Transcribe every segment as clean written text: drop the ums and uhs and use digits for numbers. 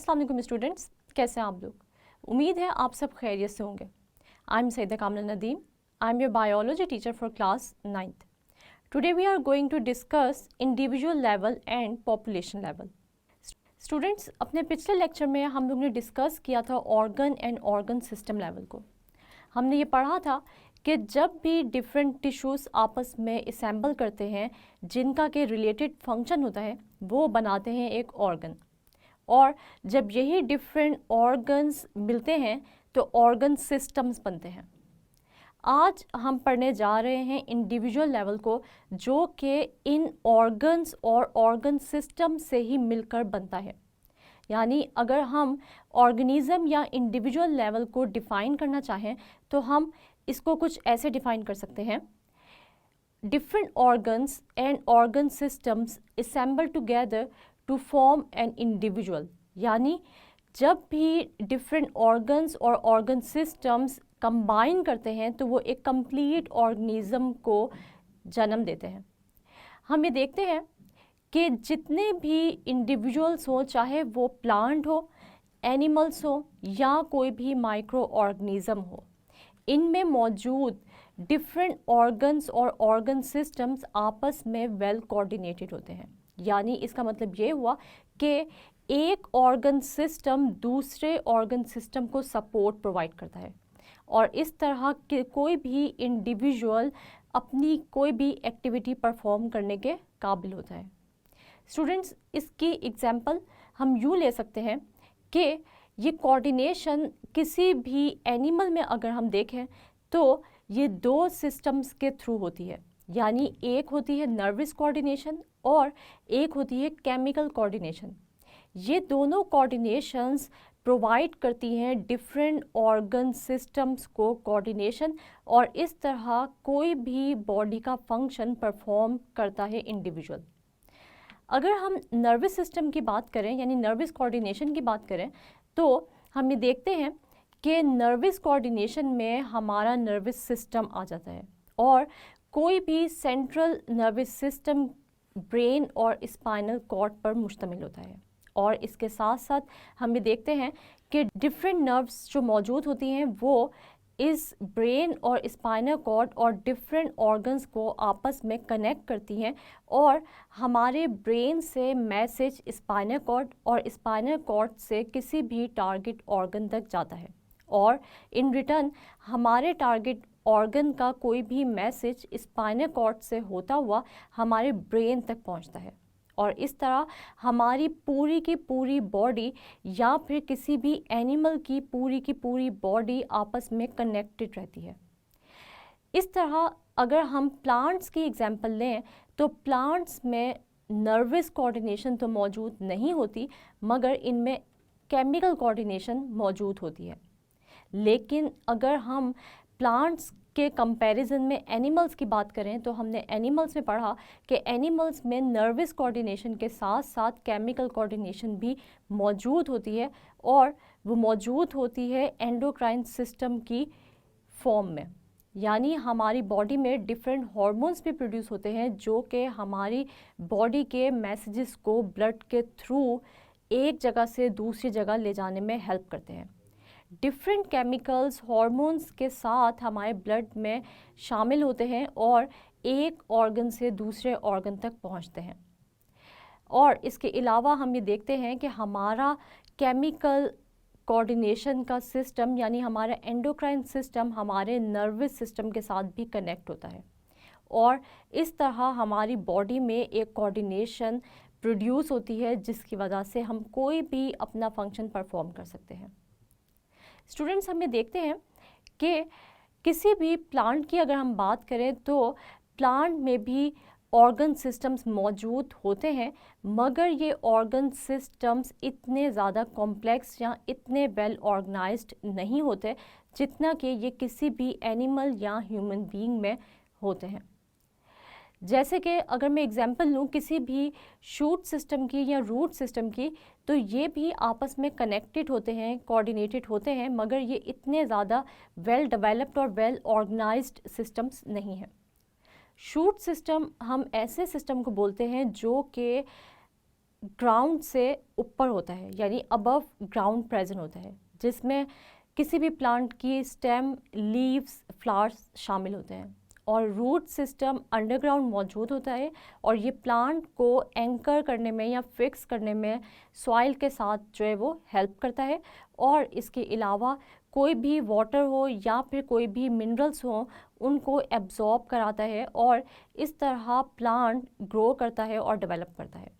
अस्सलाम वालेकुम स्टूडेंट्स, कैसे हैं आप लोग। उम्मीद है आप सब खैरियत से होंगे। आई am Saeeda Kamna Nadeem, I am your biology teacher for class 9th। Today we are going to discuss individual level and population level. Students, अपने पिछले लेक्चर में हम लोग ने डिस्कस किया था organ and organ system level को। हमने ये पढ़ा था कि जब भी डिफरेंट टिश्यूज़ आपस में असेंबल करते हैं जिनका के रिलेटेड फंक्शन होता है, वो बनाते हैं एक ऑर्गन। और जब यही डिफरेंट ऑर्गन्स मिलते हैं तो ऑर्गन सिस्टम्स बनते हैं। आज हम पढ़ने जा रहे हैं इंडिविजुअल लेवल को, जो कि इन ऑर्गन्स और ऑर्गन सिस्टम से ही मिलकर बनता है। यानी अगर हम ऑर्गेनिज्म या इंडिविजुअल लेवल को डिफ़ाइन करना चाहें तो हम इसको कुछ ऐसे डिफ़ाइन कर सकते हैं। Different organs and organ systems assemble together to form an individual. यानी जब भी डिफरेंट ऑर्गन्स और ऑर्गन सिस्टम्स कंबाइन करते हैं तो वो एक कंप्लीट ऑर्गेनिज्म को जन्म देते हैं। हम ये देखते हैं कि जितने भी इंडिविजुअल्स हों, चाहे वो प्लांट हो, एनिमल्स हो या कोई भी माइक्रो ऑर्गेनिज्म हो, इनमें मौजूद डिफरेंट ऑर्गन्स और ऑर्गन सिस्टम्स आपस में वेल कोऑर्डिनेटेड होते हैं। यानी इसका मतलब ये हुआ कि एक ऑर्गन सिस्टम दूसरे ऑर्गन सिस्टम को सपोर्ट प्रोवाइड करता है और इस तरह के कोई भी इंडिविजुअल अपनी कोई भी एक्टिविटी परफॉर्म करने के काबिल होता है। स्टूडेंट्स, इसकी एग्जांपल हम यूँ ले सकते हैं कि ये कोऑर्डिनेशन किसी भी एनिमल में अगर हम देखें तो ये दो सिस्टम्स के थ्रू होती है। यानी एक होती है नर्वस कोऑर्डिनेशन और एक होती है केमिकल कोऑर्डिनेशन। ये दोनों कोऑर्डिनेशंस प्रोवाइड करती हैं डिफरेंट ऑर्गन सिस्टम्स को कोऑर्डिनेशन, और इस तरह कोई भी बॉडी का फंक्शन परफॉर्म करता है इंडिविजुअल। अगर हम नर्वस सिस्टम की बात करें यानी नर्वस कोऑर्डिनेशन की बात करें तो हम ये देखते हैं कि नर्वस कोऑर्डिनेशन में हमारा नर्वस सिस्टम आ जाता है और कोई भी सेंट्रल नर्वस सिस्टम ब्रेन और स्पाइनल कॉर्ड पर मुश्तमिल होता है। और इसके साथ साथ हम ये देखते हैं कि डिफरेंट नर्व्स जो मौजूद होती हैं वो इस ब्रेन और स्पाइनल कॉर्ड और डिफरेंट ऑर्गन्स को आपस में कनेक्ट करती हैं और हमारे ब्रेन से मैसेज स्पाइनल कॉर्ड और स्पाइनल कॉर्ड से किसी भी टारगेट ऑर्गन तक जाता है और इन रिटर्न हमारे टारगेट ऑर्गन का कोई भी मैसेज स्पाइनल कॉर्ड से होता हुआ हमारे ब्रेन तक पहुंचता है। और इस तरह हमारी पूरी की पूरी बॉडी या फिर किसी भी एनिमल की पूरी बॉडी आपस में कनेक्टेड रहती है। इस तरह अगर हम प्लांट्स की एग्जांपल लें तो प्लांट्स में नर्वस कोऑर्डिनेशन तो मौजूद नहीं होती, मगर इनमें केमिकल कोऑर्डिनेशन मौजूद होती है। लेकिन अगर हम प्लांट्स के कंपैरिजन में एनिमल्स की बात करें तो हमने एनिमल्स में पढ़ा कि एनिमल्स में नर्वस कोऑर्डिनेशन के साथ साथ केमिकल कोऑर्डिनेशन भी मौजूद होती है और वो मौजूद होती है एंडोक्राइन सिस्टम की फॉर्म में। यानी हमारी बॉडी में डिफरेंट हार्मोन्स भी प्रोड्यूस होते हैं जो कि हमारी बॉडी के मैसेजेस को ब्लड के थ्रू एक जगह से दूसरी जगह ले जाने में हेल्प करते हैं। डिफरेंट केमिकल्स हार्मोन्स के साथ हमारे ब्लड में शामिल होते हैं और एक ऑर्गन से दूसरे ऑर्गन तक पहुंचते हैं। और इसके अलावा हम ये देखते हैं कि हमारा केमिकल कोऑर्डिनेशन का सिस्टम यानी हमारा एंडोक्राइन सिस्टम हमारे नर्वस सिस्टम के साथ भी कनेक्ट होता है और इस तरह हमारी बॉडी में एक कोऑर्डिनेशन प्रोड्यूस होती है जिसकी वजह से हम कोई भी अपना फंक्शन परफॉर्म कर सकते हैं। स्टूडेंट्स, हम ये देखते हैं कि किसी भी प्लांट की अगर हम बात करें तो प्लांट में भी ऑर्गन सिस्टम्स मौजूद होते हैं, मगर ये ऑर्गन सिस्टम्स इतने ज़्यादा कॉम्प्लेक्स या इतने वेल ऑर्गेनाइज्ड नहीं होते जितना कि ये किसी भी एनिमल या ह्यूमन बीइंग में होते हैं। जैसे कि अगर मैं एग्जांपल लूँ किसी भी शूट सिस्टम की या रूट सिस्टम की, तो ये भी आपस में कनेक्टेड होते हैं, कोऑर्डिनेटेड होते हैं, मगर ये इतने ज़्यादा वेल डेवलप्ड और वेल ऑर्गेनाइज्ड सिस्टम्स नहीं हैं। शूट सिस्टम हम ऐसे सिस्टम को बोलते हैं जो कि ग्राउंड से ऊपर होता है, यानी अबव ग्राउंड प्रेजेंट होता है, जिसमें किसी भी प्लांट की स्टेम, लीव्स, फ्लावर्स शामिल होते हैं। और रूट सिस्टम अंडरग्राउंड मौजूद होता है और ये प्लांट को एंकर करने में या फिक्स करने में सॉइल के साथ जो है वो हेल्प करता है। और इसके अलावा कोई भी वाटर हो या फिर कोई भी मिनरल्स हो, उनको एब्जॉर्ब कराता है और इस तरह प्लांट ग्रो करता है और डेवलप करता है।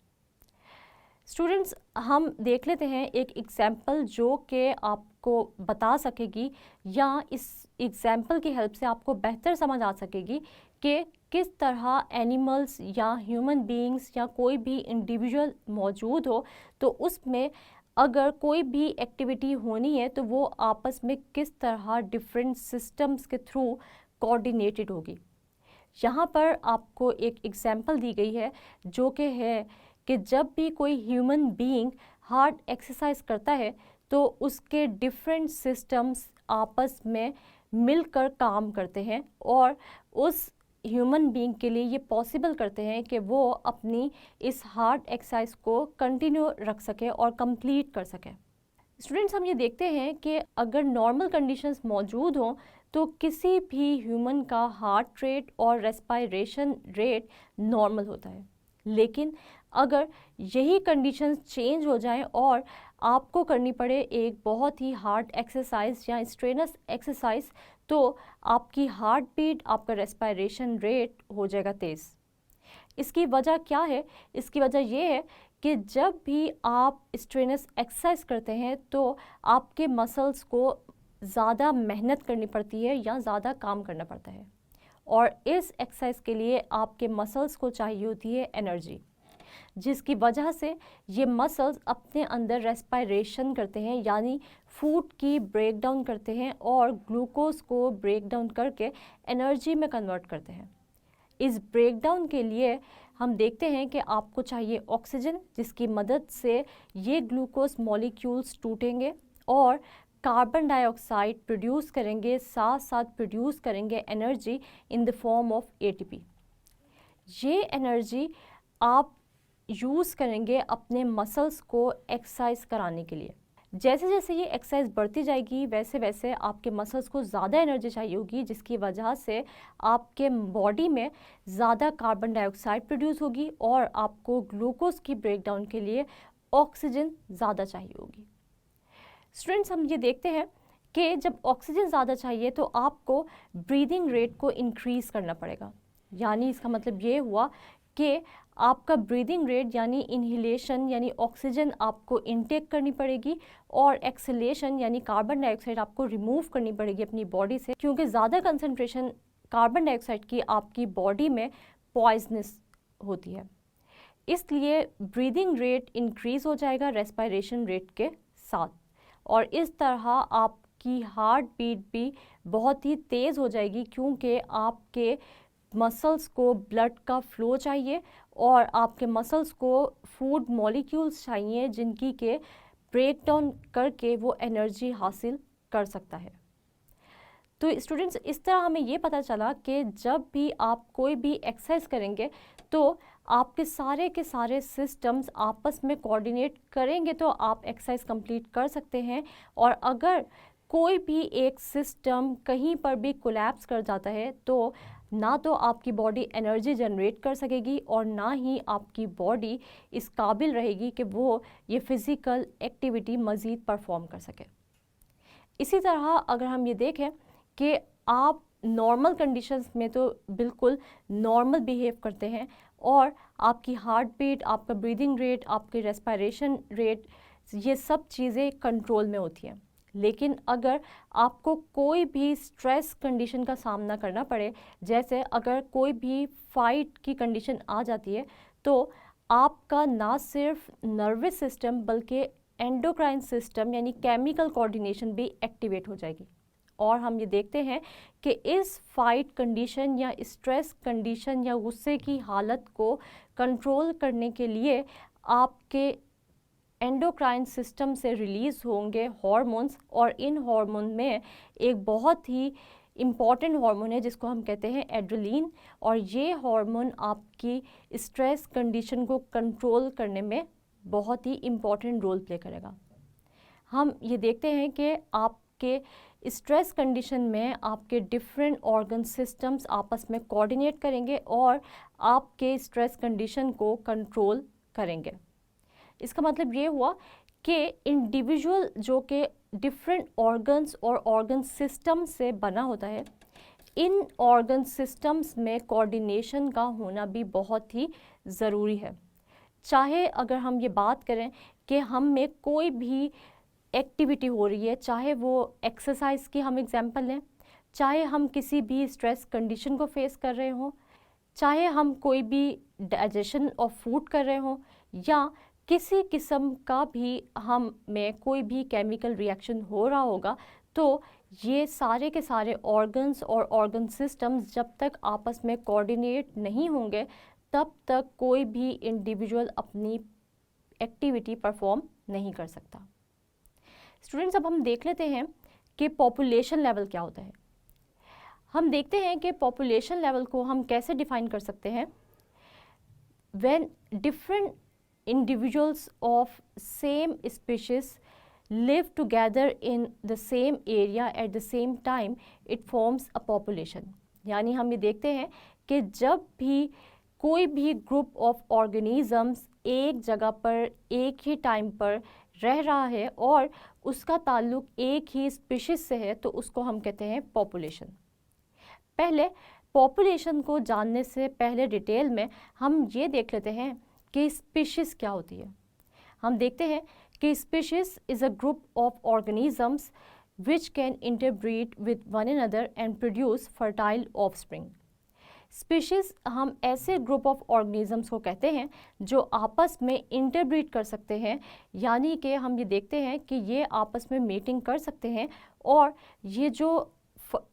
स्टूडेंट्स, हम देख लेते हैं एक एग्जाम्पल जो कि आपको बता सकेगी या इस एग्जाम्पल की हेल्प से आपको बेहतर समझ आ सकेगी कि किस तरह एनिमल्स या ह्यूमन बीइंग्स या कोई भी इंडिविजुअल मौजूद हो तो उसमें अगर कोई भी एक्टिविटी होनी है तो वो आपस में किस तरह डिफरेंट सिस्टम्स के थ्रू कोऑर्डिनेटेड होगी। यहाँ पर आपको एक एग्जाम्पल दी गई है जो कि है कि जब भी कोई ह्यूमन बीइंग हार्ड एक्सरसाइज करता है तो उसके डिफरेंट सिस्टम्स आपस में मिलकर काम करते हैं और उस ह्यूमन बीइंग के लिए ये पॉसिबल करते हैं कि वो अपनी इस हार्ड एक्सरसाइज को कंटिन्यू रख सके और कंप्लीट कर सके। स्टूडेंट्स, हम ये देखते हैं कि अगर नॉर्मल कंडीशंस मौजूद हों तो किसी भी ह्यूमन का हार्ट रेट और रेस्पिरेशन रेट नॉर्मल होता है, लेकिन अगर यही कंडीशंस चेंज हो जाएं और आपको करनी पड़े एक बहुत ही हार्ड एक्सरसाइज या स्ट्रेनस एक्सरसाइज तो आपकी हार्ट बीट, आपका रेस्पिरेशन रेट हो जाएगा तेज़। इसकी वजह क्या है? इसकी वजह ये है कि जब भी आप स्ट्रेनस एक्सरसाइज करते हैं तो आपके मसल्स को ज़्यादा मेहनत करनी पड़ती है या ज़्यादा काम करना पड़ता है और इस एक्सरसाइज के लिए आपके मसल्स को चाहिए होती है एनर्जी, जिसकी वजह से ये मसल्स अपने अंदर रेस्पिरेशन करते हैं, यानी फूड की ब्रेक डाउन करते हैं और ग्लूकोज को ब्रेक डाउन करके एनर्जी में कन्वर्ट करते हैं। इस ब्रेक डाउन के लिए हम देखते हैं कि आपको चाहिए ऑक्सीजन, जिसकी मदद से ये ग्लूकोज मॉलिक्यूल्स टूटेंगे और कार्बन डाइऑक्साइड प्रोड्यूस करेंगे, साथ साथ प्रोड्यूस करेंगे energy in the form of ATP. ये एनर्जी आप यूज़ करेंगे अपने मसल्स को एक्सरसाइज कराने के लिए। जैसे जैसे ये एक्सरसाइज बढ़ती जाएगी वैसे वैसे आपके मसल्स को ज़्यादा एनर्जी चाहिए होगी, जिसकी वजह से आपके बॉडी में ज़्यादा कार्बन डाइऑक्साइड प्रोड्यूस होगी और आपको ग्लूकोज की ब्रेकडाउन के लिए ऑक्सीजन ज़्यादा चाहिए होगी। स्टूडेंट्स, हम ये देखते हैं कि जब ऑक्सीजन ज़्यादा चाहिए तो आपको ब्रीदिंग रेट को इंक्रीज़ करना पड़ेगा, यानी इसका मतलब ये हुआ कि आपका ब्रीदिंग रेट यानी इनहेलेशन यानी ऑक्सीजन आपको इनटेक करनी पड़ेगी और एक्सहेलेशन यानी कार्बन डाइऑक्साइड आपको रिमूव करनी पड़ेगी अपनी बॉडी से, क्योंकि ज़्यादा कंसंट्रेशन कार्बन डाइऑक्साइड की आपकी बॉडी में पॉइजनस होती है। इसलिए ब्रीदिंग रेट इंक्रीज़ हो जाएगा रेस्पिरेशन रेट के साथ और इस तरह आपकी हार्ट बीट भी बहुत ही तेज़ हो जाएगी, क्योंकि आपके मसल्स को ब्लड का फ्लो चाहिए और आपके मसल्स को फूड मॉलिक्यूल्स चाहिए जिनकी के ब्रेक डाउन करके वो एनर्जी हासिल कर सकता है। तो स्टूडेंट्स, इस तरह हमें ये पता चला कि जब भी आप कोई भी एक्सरसाइज करेंगे तो आपके सारे के सारे सिस्टम्स आपस में कोऑर्डिनेट करेंगे तो आप एक्सरसाइज कंप्लीट कर सकते हैं। और अगर कोई भी एक सिस्टम कहीं पर भी कोलैप्स कर जाता है तो ना तो आपकी बॉडी एनर्जी जनरेट कर सकेगी और ना ही आपकी बॉडी इस काबिल रहेगी कि वो ये फिज़िकल एक्टिविटी मज़ीद परफॉर्म कर सके। इसी तरह अगर हम ये देखें कि आप नॉर्मल कंडीशंस में तो बिल्कुल नॉर्मल बिहेव करते हैं और आपकी हार्ट बीट, आपका ब्रीदिंग रेट, आपकी रेस्पिरेशन रेट, ये सब चीज़ें कंट्रोल में होती हैं, लेकिन अगर आपको कोई भी स्ट्रेस कंडीशन का सामना करना पड़े, जैसे अगर कोई भी फाइट की कंडीशन आ जाती है तो आपका ना सिर्फ नर्वस सिस्टम बल्कि एंडोक्राइन सिस्टम यानी केमिकल कोऑर्डिनेशन भी एक्टिवेट हो जाएगी। और हम ये देखते हैं कि इस फाइट कंडीशन या स्ट्रेस कंडीशन या गुस्से की हालत को कंट्रोल करने के लिए आपके एंडोक्राइन सिस्टम से रिलीज़ होंगे हार्मोन्स और इन हार्मोन में एक बहुत ही इम्पॉर्टेंट हार्मोन है जिसको हम कहते हैं एड्रेनलिन, और ये हार्मोन आपकी स्ट्रेस कंडीशन को कंट्रोल करने में बहुत ही इम्पॉर्टेंट रोल प्ले करेगा। हम ये देखते हैं कि आपके स्ट्रेस कंडीशन में आपके डिफरेंट ऑर्गन सिस्टम्स आपस में कोऑर्डिनेट करेंगे और आपके स्ट्रेस कंडीशन को कंट्रोल करेंगे। इसका मतलब ये हुआ कि इंडिविजुअल जो कि डिफरेंट ऑर्गन्स और ऑर्गन सिस्टम से बना होता है, इन ऑर्गन सिस्टम्स में कोऑर्डिनेशन का होना भी बहुत ही ज़रूरी है। चाहे अगर हम ये बात करें कि हम में कोई भी एक्टिविटी हो रही है, चाहे वो एक्सरसाइज की हम एग्जांपल लें, चाहे हम किसी भी स्ट्रेस कंडीशन को फेस कर रहे हों, चाहे हम कोई भी डाइजेशन ऑफ फूड कर रहे हों, या किसी किस्म का भी हम में कोई भी केमिकल रिएक्शन हो रहा होगा, तो ये सारे के सारे ऑर्गन्स और ऑर्गन सिस्टम्स जब तक आपस में कोऑर्डिनेट नहीं होंगे तब तक कोई भी इंडिविजुअल अपनी एक्टिविटी परफॉर्म नहीं कर सकता। स्टूडेंट्स, अब हम देख लेते हैं कि पॉपुलेशन लेवल क्या होता है। हम देखते हैं कि पॉपुलेशन लेवल को हम कैसे डिफाइन कर सकते हैं। When different individuals of same species live together in the same area at the same time, it forms a population। यानी हम ये देखते हैं कि जब भी कोई भी ग्रुप ऑफ ऑर्गेनिजम्स एक जगह पर एक ही टाइम पर रह रहा है और उसका ताल्लुक एक ही स्पीशीज से है, तो उसको हम कहते हैं पॉपुलेशन। पहले पॉपुलेशन को जानने से पहले डिटेल में हम ये देख लेते हैं कि स्पीशीज क्या होती है। हम देखते हैं कि species is a group of organisms which can interbreed with one another and produce fertile offspring। Species हम ऐसे group of organisms को कहते हैं जो आपस में interbreed कर सकते हैं, यानी कि हम ये देखते हैं कि ये आपस में mating कर सकते हैं और ये जो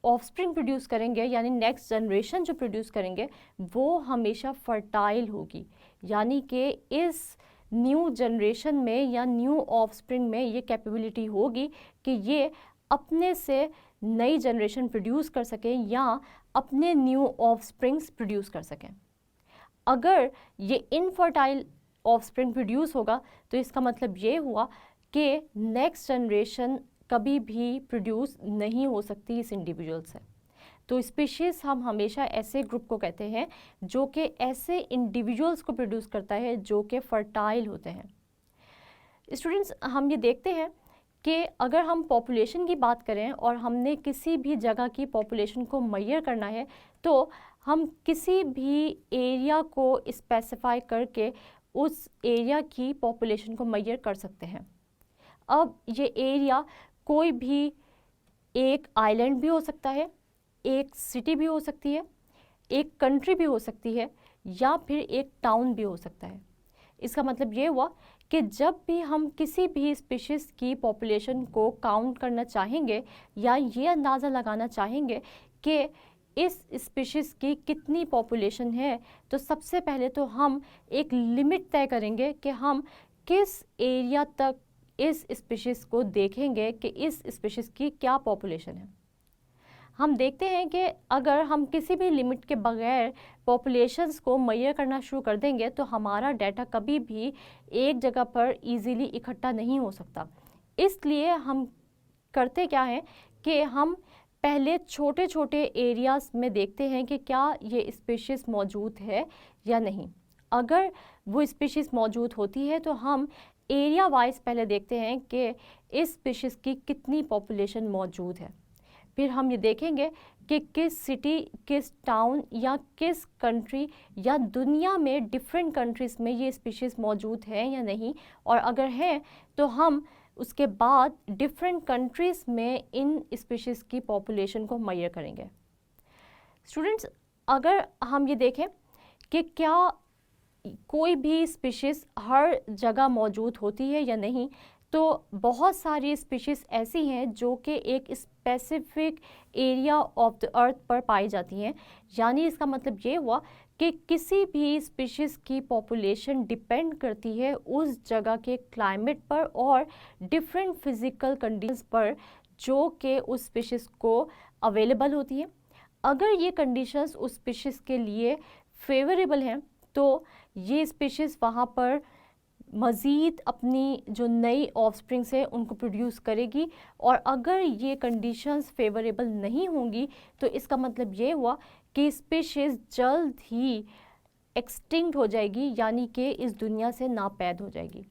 ऑफस्प्रिंग प्रोड्यूस करेंगे यानी नेक्स्ट जनरेशन जो प्रोड्यूस करेंगे वो हमेशा फर्टाइल होगी, यानी कि इस न्यू जनरेशन में या न्यू ऑफस्प्रिंग में ये कैपेबिलिटी होगी कि ये अपने से नई जनरेशन प्रोड्यूस कर सकें या अपने न्यू ऑफस्प्रिंग्स प्रोड्यूस कर सकें। अगर ये इनफर्टाइल ऑफस्प्रिंग प्रोड्यूस होगा तो इसका मतलब ये हुआ कि नेक्स्ट जनरेशन कभी भी प्रोड्यूस नहीं हो सकती इस इंडिविजुअल से। तो स्पीशीज़ हम हमेशा ऐसे ग्रुप को कहते हैं जो कि ऐसे इंडिविजुअल्स को प्रोड्यूस करता है जो कि फर्टाइल होते हैं। स्टूडेंट्स, हम ये देखते हैं कि अगर हम पॉपुलेशन की बात करें और हमने किसी भी जगह की पॉपुलेशन को मेजर करना है तो हम किसी भी एरिया को स्पेसिफाई करके उस एरिया की पॉपुलेशन को मेजर कर सकते हैं। अब ये एरिया कोई भी एक आइलैंड भी हो सकता है, एक सिटी भी हो सकती है, एक कंट्री भी हो सकती है या फिर एक टाउन भी हो सकता है। इसका मतलब ये हुआ कि जब भी हम किसी भी स्पीशीज़ की पॉपुलेशन को काउंट करना चाहेंगे या ये अंदाज़ा लगाना चाहेंगे कि इस स्पीशीज़ की कितनी पॉपुलेशन है, तो सबसे पहले तो हम एक लिमिट तय करेंगे कि हम किस एरिया तक इस स्पीशीज़ को देखेंगे कि इस स्पीशीज़ की क्या पॉपुलेशन है। हम देखते हैं कि अगर हम किसी भी लिमिट के बगैर पॉपुलेशंस को मेजर करना शुरू कर देंगे तो हमारा डाटा कभी भी एक जगह पर इजीली इकट्ठा नहीं हो सकता। इसलिए हम करते क्या है कि हम पहले छोटे छोटे एरियाज़ में देखते हैं कि क्या ये स्पीशीज़ मौजूद है या नहीं। अगर वो स्पीशीज़ मौजूद होती है तो हम एरिया वाइज पहले देखते हैं कि इस स्पीशीज़ की कितनी पॉपुलेशन मौजूद है। फिर हम ये देखेंगे कि किस सिटी, किस टाउन या किस कंट्री या दुनिया में डिफरेंट कंट्रीज़ में ये स्पीशीज़ मौजूद है या नहीं, और अगर हैं तो हम उसके बाद डिफरेंट कंट्रीज़ में इन स्पीशीज़ की पॉपुलेशन को मेजर करेंगे। स्टूडेंट्स, अगर हम ये देखें कि क्या कोई भी स्पीशीज़ हर जगह मौजूद होती है या नहीं, तो बहुत सारी स्पीशीज़ ऐसी हैं जो कि एक specific area of the earth पर पाई जाती हैं। यानी इसका मतलब ये हुआ कि किसी भी स्पीशीज़ की पॉपुलेशन डिपेंड करती है उस जगह के क्लाइमेट पर और डिफरेंट फिज़िकल कंडीशंस पर जो कि उस स्पीशीज़ को अवेलेबल होती है। अगर ये कंडीशंस उस स्पीशीज़ के लिए फेवरेबल हैं तो ये स्पीशीज़ वहाँ पर मज़ीद अपनी जो नई ऑफस्प्रिंग्स है उनको प्रोड्यूस करेगी, और अगर ये कंडीशंस फेवरेबल नहीं होंगी तो इसका मतलब ये हुआ कि स्पीशीज़ जल्द ही एक्सटिंक्ट हो जाएगी, यानी कि इस दुनिया से नापैद हो जाएगी।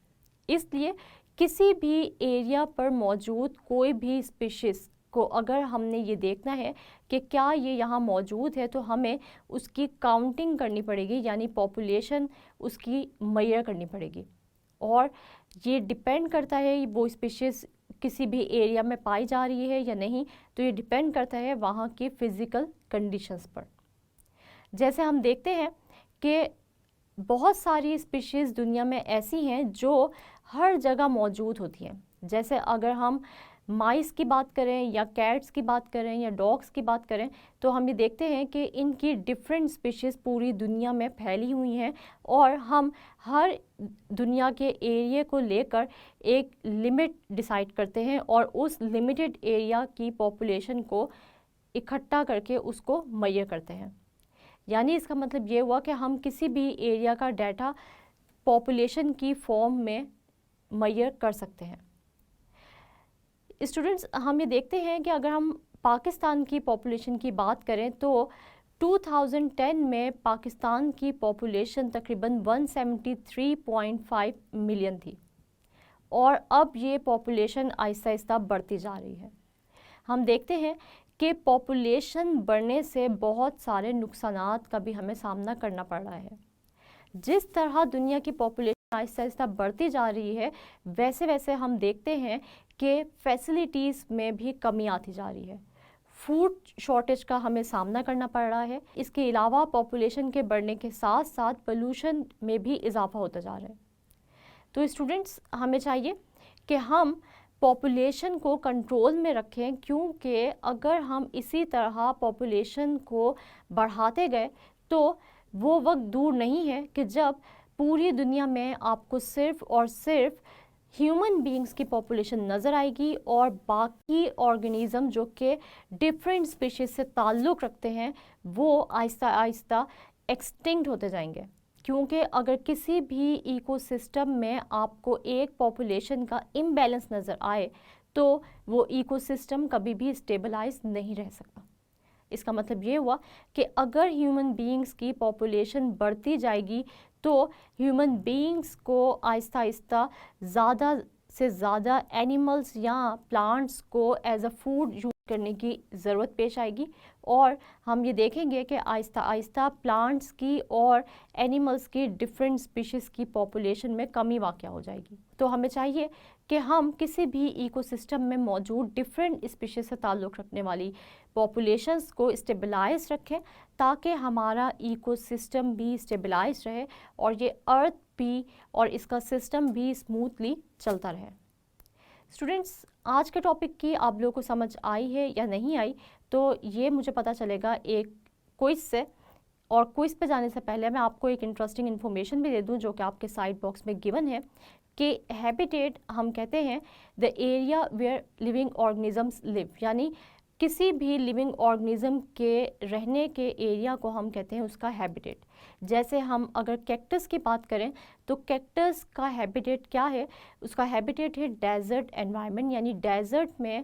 इसलिए किसी भी एरिया पर मौजूद कोई भी स्पीशीज़ को अगर हमने ये देखना है कि क्या ये यहाँ मौजूद है, तो हमें उसकी काउंटिंग करनी पड़ेगी, यानी पॉपुलेशन उसकी मेजर करनी पड़ेगी। और ये डिपेंड करता है वो स्पीशीज़ किसी भी एरिया में पाई जा रही है या नहीं, तो ये डिपेंड करता है वहाँ की फ़िज़िकल कंडीशंस पर। जैसे हम देखते हैं कि बहुत सारी स्पीशीज़ दुनिया में ऐसी हैं जो हर जगह मौजूद होती हैं। जैसे अगर हम माइस की बात करें या कैट्स की बात करें या डॉग्स की बात करें, तो हम ये देखते हैं कि इनकी डिफरेंट स्पीशीज़ पूरी दुनिया में फैली हुई हैं, और हम हर दुनिया के एरिया को लेकर एक लिमिट डिसाइड करते हैं और उस लिमिटेड एरिया की पॉपुलेशन को इकट्ठा करके उसको मेजर करते हैं। यानी इसका मतलब ये हुआ कि हम किसी भी एरिया का डाटा पॉपुलेशन की फॉर्म में मेजर कर सकते हैं। स्टूडेंट्स, हम ये देखते हैं कि अगर हम पाकिस्तान की पॉपुलेशन की बात करें तो 2010 में पाकिस्तान की पॉपुलेशन तकरीबन 173.5 मिलियन थी, और अब ये पॉपुलेशन आहिस्ता आहिस्ता बढ़ती जा रही है। हम देखते हैं कि पॉपुलेशन बढ़ने से बहुत सारे नुकसानात का भी हमें सामना करना पड़ रहा है। जिस तरह दुनिया की पॉपुलेशन आहिस्ता आहिस्ता बढ़ती जा रही है, वैसे वैसे हम देखते हैं कि फैसिलिटीज़ में भी कमी आती जा रही है। फूड शॉर्टेज का हमें सामना करना पड़ रहा है। इसके अलावा पॉपुलेशन के बढ़ने के साथ साथ पोल्यूशन में भी इजाफा होता जा रहा है। तो स्टूडेंट्स, हमें चाहिए कि हम पॉपुलेशन को कंट्रोल में रखें, क्योंकि अगर हम इसी तरह पॉपुलेशन को बढ़ाते गए तो वो वक्त दूर नहीं है कि जब पूरी दुनिया में आपको सिर्फ़ और सिर्फ ह्यूमन बीइंग्स की पॉपुलेशन नज़र आएगी, और बाकी ऑर्गेनिज़म जो कि डिफरेंट स्पीशीज़ से ताल्लुक़ रखते हैं वो आहिस्ता आहिस्ता एक्सटिंक्ट होते जाएंगे। क्योंकि अगर किसी भी इकोसिस्टम में आपको एक पॉपुलेशन का इम्बैलेंस नज़र आए तो वो इकोसिस्टम कभी भी स्टेबलाइज नहीं रह सकता। इसका मतलब ये हुआ कि अगर ह्यूमन बीइंग्स की पॉपुलेशन बढ़ती जाएगी तो ह्यूमन बीइंग्स को आहिस्ता आहिस्ता ज़्यादा से ज़्यादा एनिमल्स या प्लांट्स को एज अ फूड यूज़ करने की ज़रूरत पेश आएगी, और हम ये देखेंगे कि आहिस्ता आहिस्ता प्लांट्स की और एनिमल्स की डिफरेंट स्पीशीज़ की पॉपुलेशन में कमी वाक़या हो जाएगी। तो हमें चाहिए कि हम किसी भी इकोसिस्टम में मौजूद डिफरेंट स्पीशीज़ से ताल्लुक़ रखने वाली पॉपुलेशंस को स्टेबलाइज रखें, ताकि हमारा इकोसिस्टम भी स्टेबलाइज रहे और ये अर्थ भी और इसका सिस्टम भी स्मूथली चलता रहे। स्टूडेंट्स, आज के टॉपिक की आप लोगों को समझ आई है या नहीं आई, तो ये मुझे पता चलेगा एक क्विज़ से। और क्विज़ पे जाने से पहले मैं आपको एक इंटरेस्टिंग इन्फॉर्मेशन भी दे दूं जो कि आपके साइड बॉक्स में गिवन है कि हैबिटेट हम कहते हैं the area where living organisms live, यानी किसी भी लिविंग ऑर्गेनिज्म के रहने के एरिया को हम कहते हैं उसका हैबिटेट। जैसे हम अगर कैक्टस की बात करें तो कैक्टस का हैबिटेट क्या है? उसका हैबिटेट है डेजर्ट एनवायरनमेंट, यानी डेजर्ट में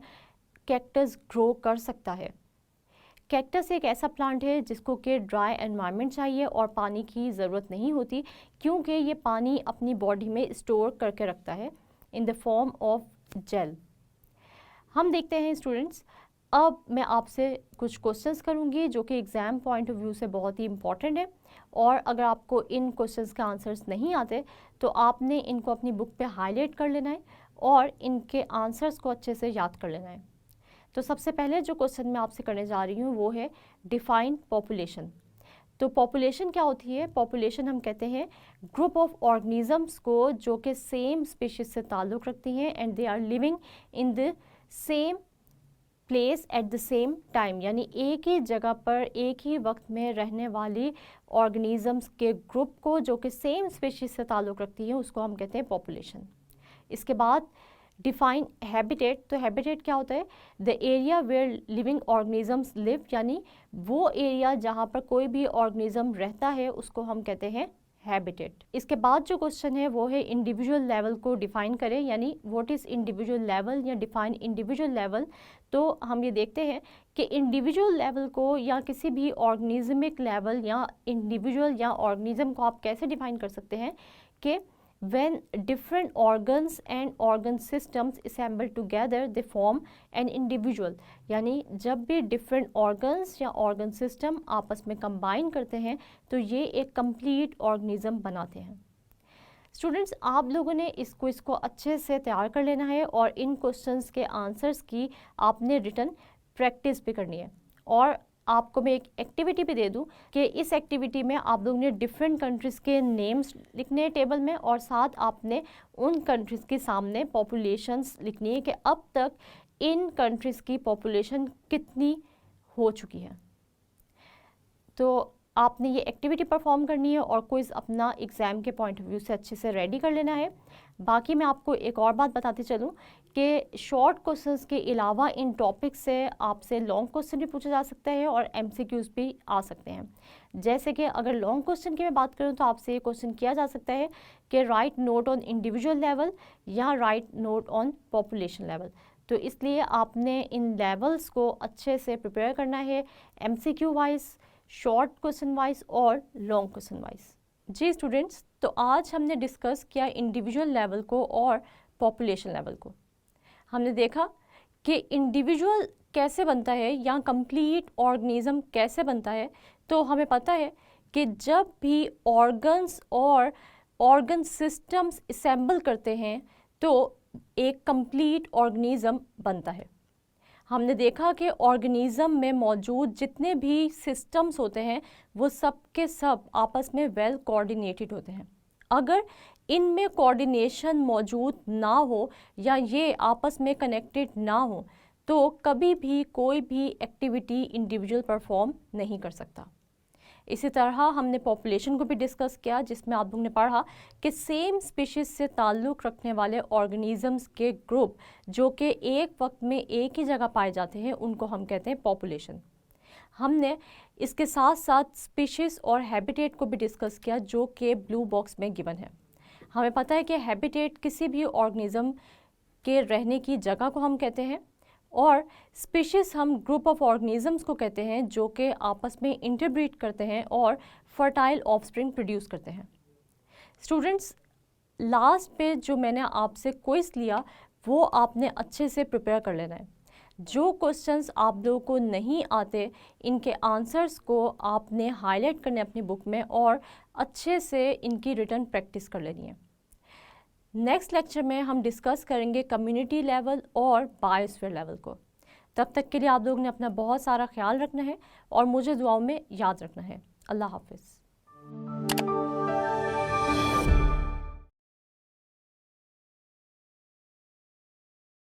कैक्टस ग्रो कर सकता है। कैक्टस एक ऐसा प्लांट है जिसको कि ड्राई एनवायरनमेंट चाहिए और पानी की ज़रूरत नहीं होती, क्योंकि ये पानी अपनी बॉडी में स्टोर करके रखता है in the form of gel. हम देखते हैं स्टूडेंट्स, अब मैं आपसे कुछ क्वेश्चंस करूंगी जो कि एग्ज़ाम पॉइंट ऑफ व्यू से बहुत ही इंपॉर्टेंट है, और अगर आपको इन क्वेश्चंस के आंसर्स नहीं आते तो आपने इनको अपनी बुक पे हाईलाइट कर लेना है और इनके आंसर्स को अच्छे से याद कर लेना है। तो सबसे पहले जो क्वेश्चन मैं आपसे करने जा रही हूँ वो है डिफाइन पॉपुलेशन। तो पॉपुलेशन क्या होती है? पॉपुलेशन हम कहते हैं ग्रुप ऑफ ऑर्गेनिजम्स को जो कि सेम स्पीशीज से ताल्लुक़ रखती हैं and they are living in the same place at the same time, यानी एक ही जगह पर एक ही वक्त में रहने वाली ऑर्गेनिजम्स के ग्रुप को जो कि सेम स्पीशीज से ताल्लुक़ रखती है उसको हम कहते हैं पॉपुलेशन। इसके बाद डिफाइन हैबिटेट। तो हैबिटेट क्या होता है? The area where living organisms live, यानी वो एरिया जहाँ पर कोई भी ऑर्गेनिज्म रहता है उसको हम कहते हैं हैबिटेट। इसके बाद जो क्वेश्चन है वो है इंडिविजुअल लेवल को डिफाइन करें, यानी व्हाट इज़ इंडिविजुअल लेवल या डिफाइन इंडिविजुअल लेवल। तो हम ये देखते हैं कि इंडिविजुअल लेवल को या किसी भी ऑर्गेनिज्मिक लेवल या इंडिविजुअल या ऑर्गेनिज्म को आप कैसे डिफाइन कर सकते हैं कि when different organs and organ systems assemble together they form an individual, यानी जब भी different organs या organ system आपस में combine करते हैं तो ये एक complete organism बनाते हैं। स्टूडेंट्स, आप लोगों ने इस क्विज को अच्छे से तैयार कर लेना है और इन क्वेश्चंस के आंसर्स की आपने रिटन प्रैक्टिस भी करनी है। और आपको मैं एक एक्टिविटी भी दे दूं कि इस एक्टिविटी में आप लोगों ने डिफरेंट कंट्रीज़ के नेम्स लिखने हैं टेबल में, और साथ आपने उन कंट्रीज़ के सामने पॉपुलेशंस लिखनी है कि अब तक इन कंट्रीज़ की पॉपुलेशन कितनी हो चुकी है। तो आपने ये एक्टिविटी परफॉर्म करनी है और क्विज़ अपना एग्ज़ाम के पॉइंट ऑफ व्यू से अच्छे से रेडी कर लेना है। बाकी मैं आपको एक और बात बताते चलूँ कि शॉर्ट क्वेश्चंस के अलावा इन टॉपिक से आपसे लॉन्ग क्वेश्चन भी पूछा जा सकता है और MCQs भी आ सकते हैं। जैसे कि अगर लॉन्ग क्वेश्चन की मैं बात करूँ तो आपसे ये क्वेश्चन किया जा सकता है कि write note on individual level या write note on population level. तो इसलिए आपने इन लेवल्स को अच्छे से प्रिपेयर करना है, MCQ wise, short question wise और लॉन्ग क्वेश्चन वाइज। जी स्टूडेंट्स, तो आज हमने डिस्कस किया इंडिविजुअल लेवल को और पॉपुलेशन लेवल को। हमने देखा कि इंडिविजुअल कैसे बनता है या कंप्लीट ऑर्गेनिज्म कैसे बनता है। तो हमें पता है कि जब भी ऑर्गन्स और ऑर्गन सिस्टम्स असेंबल करते हैं तो एक कंप्लीट ऑर्गेनिज्म बनता है। हमने देखा कि ऑर्गेनिज्म में मौजूद जितने भी सिस्टम्स होते हैं वो सब के सब आपस में वेल कोऑर्डिनेटेड होते हैं। अगर इनमें कोऑर्डिनेशन मौजूद ना हो या ये आपस में कनेक्टेड ना हो तो कभी भी कोई भी एक्टिविटी इंडिविजुअल परफॉर्म नहीं कर सकता। इसी तरह हमने पॉपुलेशन को भी डिस्कस किया, जिसमें आप लोगों ने पढ़ा कि सेम स्पीशीज़ से ताल्लुक़ रखने वाले ऑर्गेनिजम्स के ग्रुप जो कि एक वक्त में एक ही जगह पाए जाते हैं उनको हम कहते हैं पॉपुलेशन। हमने इसके साथ साथ स्पीशीज़ और हैबिटेट को भी डिस्कस किया जो कि ब्लू बॉक्स में गिवन है। हमें पता है कि हैबिटेट किसी भी ऑर्गेनिज्म के रहने की जगह को हम कहते हैं और स्पीशीज़ हम ग्रुप ऑफ ऑर्गेनिजम्स को कहते हैं जो कि आपस में इंटरब्रीड करते हैं और फर्टाइल ऑफस्प्रिंग प्रोड्यूस करते हैं। स्टूडेंट्स, लास्ट पे जो मैंने आपसे क्विज लिया वो आपने अच्छे से प्रिपेयर कर लेना है। जो क्वेश्चंस आप लोगों को नहीं आते इनके आंसर्स को आपने हाईलाइट करने अपनी बुक में और अच्छे से इनकी रिटन प्रैक्टिस कर लेनी है। नेक्स्ट लेक्चर में हम डिस्कस करेंगे कम्युनिटी लेवल और बायोस्फीयर लेवल को। तब तक के लिए आप लोगों ने अपना बहुत सारा ख्याल रखना है और मुझे दुआओं में याद रखना है। अल्लाह हाफिज़।